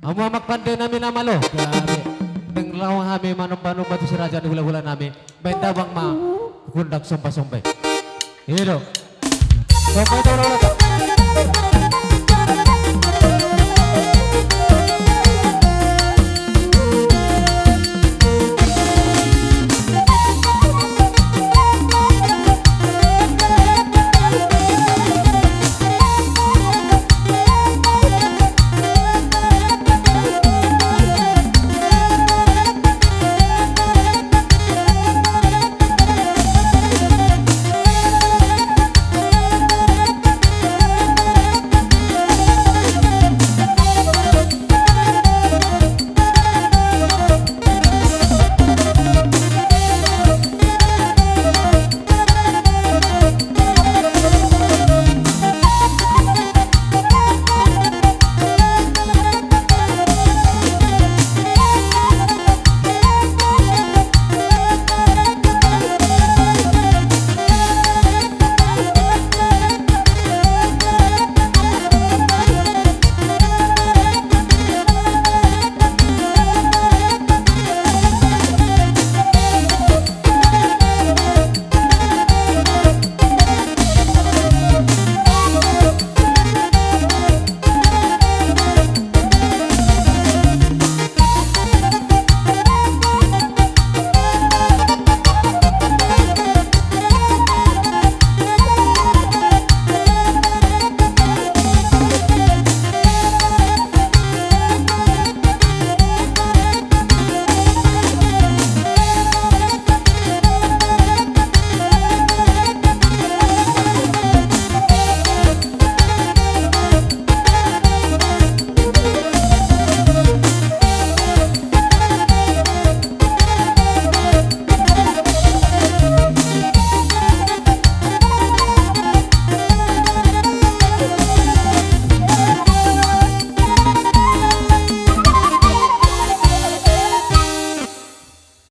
Ang mga magpande namin na malo. Grabe. Nang kami manong ba si Raja di hula-hula namin. Benda bang ma kundak sumpah-sumpah. Hero. Sumpah itu